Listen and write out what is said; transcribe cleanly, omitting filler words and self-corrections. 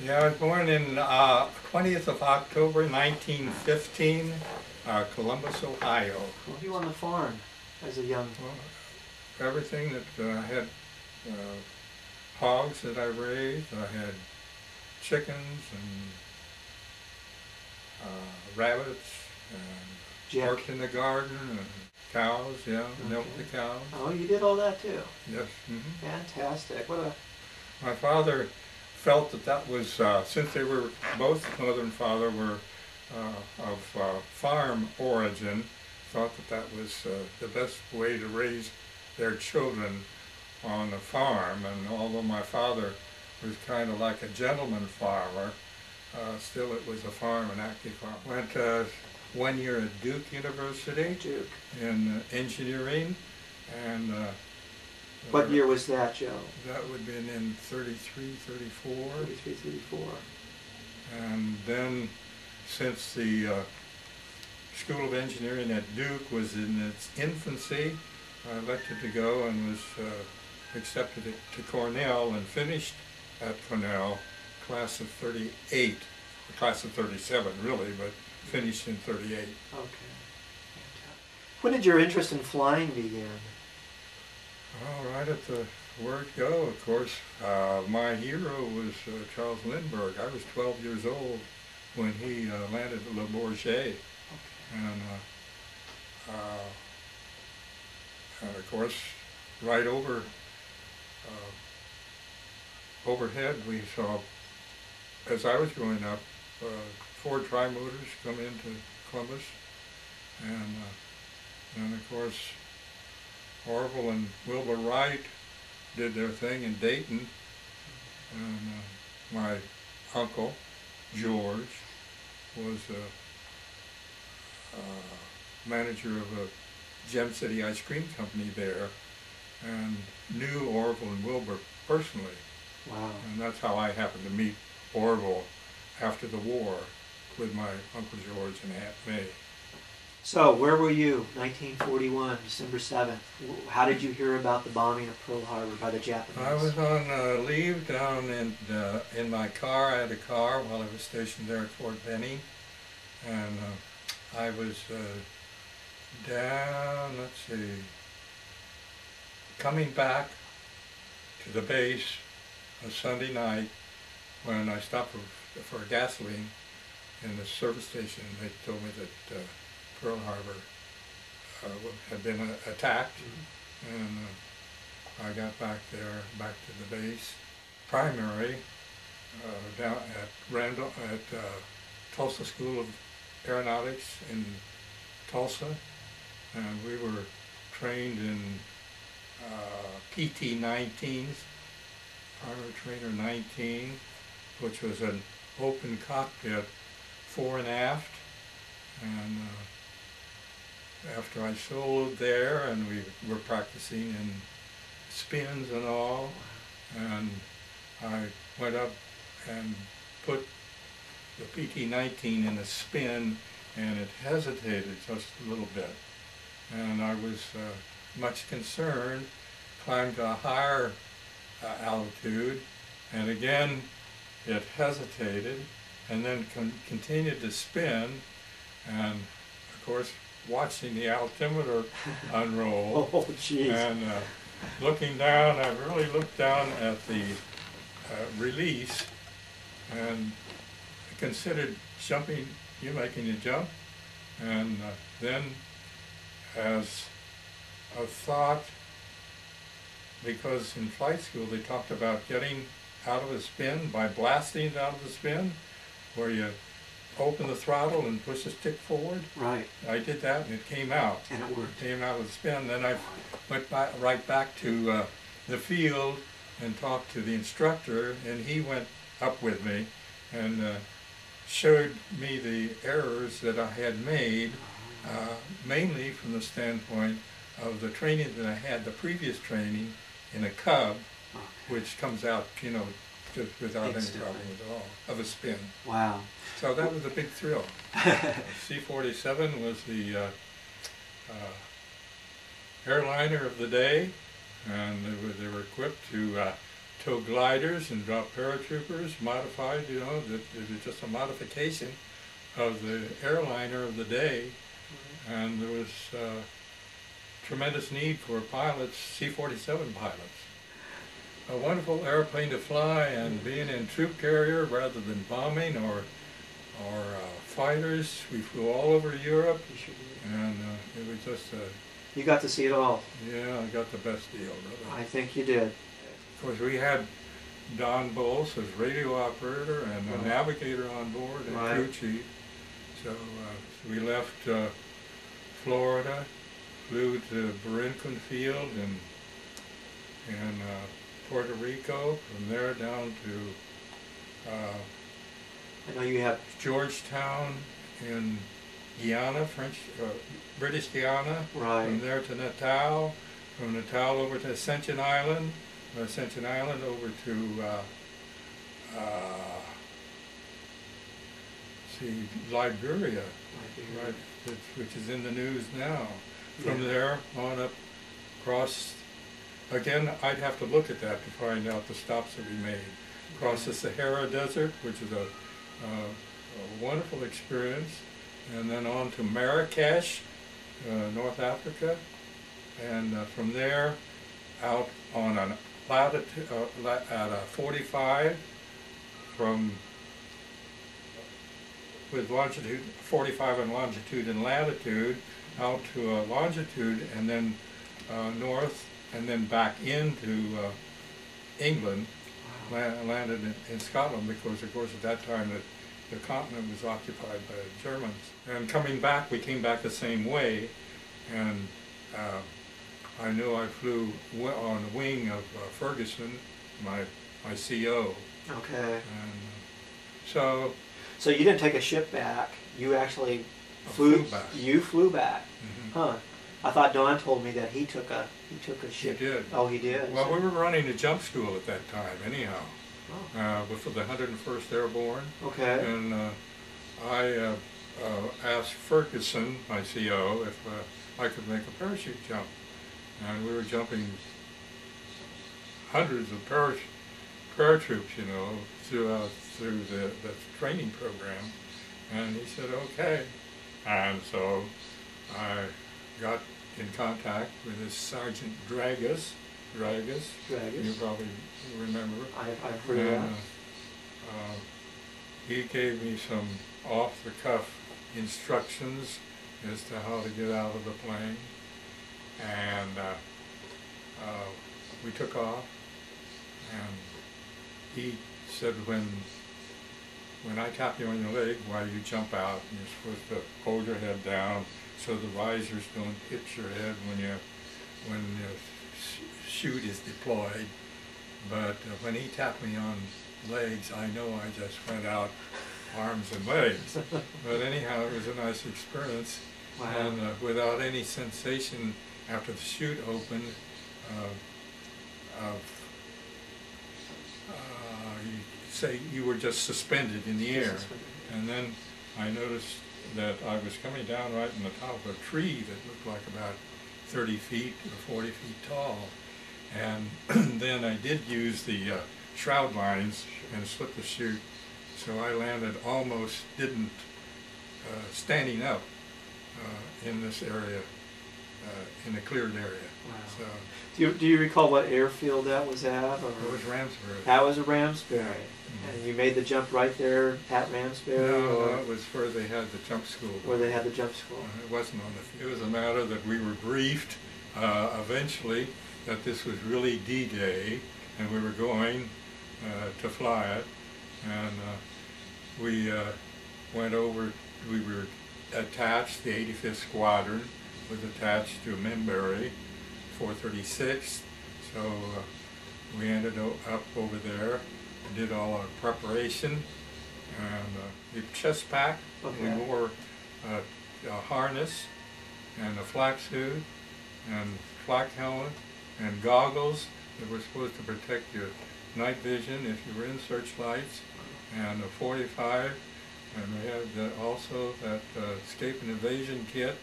Yeah, I was born in 20th of October 1915, Columbus, Ohio. What were you on the farm as a young? Well, everything that I had uh, hogs that I raised. I had chickens and rabbits and worked in the garden and cows, yeah, milked the cows. Oh, you did all that too? Yes. Fantastic. What a... My father felt that that was, since they were, both mother and father were of farm origin, thought that that was the best way to raise their children on a farm. And although my father was kind of like a gentleman farmer, still it was a farm, an active farm. Went 1 year at Duke University in engineering, and what year was that, Joe? that would have been in 33, 34. 33, 34. And then, since the School of Engineering at Duke was in its infancy, I elected to go and was accepted to Cornell and finished at Cornell, class of 38, class of 37 really, but finished in 38. Okay. When did your interest in flying begin? Well, right at the word go, of course. My hero was Charles Lindbergh. I was 12 years old when he landed at Le Bourget. Okay. And of course, right overhead we saw, as I was growing up, Ford Tri-Motors come into Columbus, and of course Orville and Wilbur Wright did their thing in Dayton, and my uncle George was manager of a Gem City ice cream company there, and knew Orville and Wilbur personally. Wow. And that's how I happened to meet Orville after the war with my Uncle George and Aunt May. So, where were you, 1941, December 7th? How did you hear about the bombing of Pearl Harbor by the Japanese? I was on leave down in my car. I had a car while I was stationed there at Fort Benning, and I was down, let's see, coming back to the base a Sunday night when I stopped for gasoline in the service station. They told me that Pearl Harbor had been attacked, and I got back there, back to the base, primary, down at Tulsa School of Aeronautics in Tulsa, and we were trained in PT-19s, Primary Trainer 19, which was an open cockpit fore and aft, and after I soloed there, and we were practicing in spins and all, and I went up and put the PT-19 in a spin, and it hesitated just a little bit, and I was much concerned, climbed to a higher altitude, and again it hesitated, and then continued to spin, and of course watching the altimeter unroll. Oh, jeez. And looking down, I really looked down at the release and considered jumping, making a jump, and then as a thought, because in flight school they talked about getting out of a spin by blasting out of the spin, where you open the throttle and push the stick forward. Right. I did that, and it came out. And it worked. It came out of the spin. Then I went right back to the field and talked to the instructor, and he went up with me and showed me the errors that I had made, mainly from the standpoint of the training that I had, the previous training in a Cub, which comes out, just without any problem at all, of a spin. Wow. So that was a big thrill. C-47 was the airliner of the day, and they were equipped to tow gliders and drop paratroopers, modified, you know, it was just a modification of the airliner of the day. And there was tremendous need for pilots, C-47 pilots. A wonderful airplane to fly, and being in troop carrier rather than bombing or fighters. We flew all over Europe, You sure did. and it was just You got to see it all. yeah, I got the best deal, brother. I think you did. Of course, we had Don Bulge as radio operator and a Right. navigator on board and Right. crew chief. So we left Florida, flew to Brinken Field in Puerto Rico. From there down to I know you have. Georgetown in Guyana, British Guyana. Right. From there to Natal. From Natal over to Ascension Island. From Ascension Island over to Liberia, right, which is in the news now. From Yeah. there on up across. Again, I'd have to look at that to find out the stops that we made. Across the Sahara Desert, which is a wonderful experience, and then on to Marrakesh, North Africa, and from there out on a latitude at a 45 with longitude 45 in longitude and latitude out to a longitude, and then north, and then back into England. Landed in Scotland, because of course at that time the continent was occupied by the Germans. And coming back, we came back the same way, and I knew I flew on the wing of Ferguson, my CO. Okay. And so you didn't take a ship back. You actually flew back. You flew back. Mhm. Huh. I thought Don told me that he took a He ship. did. Oh, he did. Well, we were running a jump school at that time, anyhow, Oh. for the 101st Airborne. Okay. And I asked Ferguson, my CO, if I could make a parachute jump. And we were jumping hundreds of paratroops, you know, through the training program. And he said, okay. And so I got in contact with this Sergeant Dragus. You probably remember. I've heard of And that. he gave me some off-the-cuff instructions as to how to get out of the plane, and we took off. And he said, when I tap you on your leg while you jump out, you're supposed to hold your head down so the risers don't hit your head when your chute is deployed. But when he tapped me on legs, I know I just went out arms and legs. But anyhow, it was a nice experience. Wow. And without any sensation after the chute opened, you say you were just suspended in the air. And then I noticed that I was coming down right in the top of a tree that looked like about 30 feet or 40 feet tall. And then I did use the shroud lines and split the chute, so I landed almost standing up in this area, in a cleared area. Wow. So Do you recall what airfield that was at? Or? it was Ramsbury. That was at Ramsbury. Mhm. And you made the jump right there at Ramsbury? No, or no, it was where they had the jump school. where they had the jump school? It wasn't on the. It was a matter that we were briefed eventually that this was really D-Day, and we were going to fly it, and we went over. We were attached. The 85th Squadron was attached to Ramsbury, 436. So we ended up over there and did all our preparation, and the chest pack. Okay. We wore a harness and a flak suit and flak helmet and goggles that were supposed to protect your night vision if you were in searchlights, and a 45, and we had also that escape and evasion kit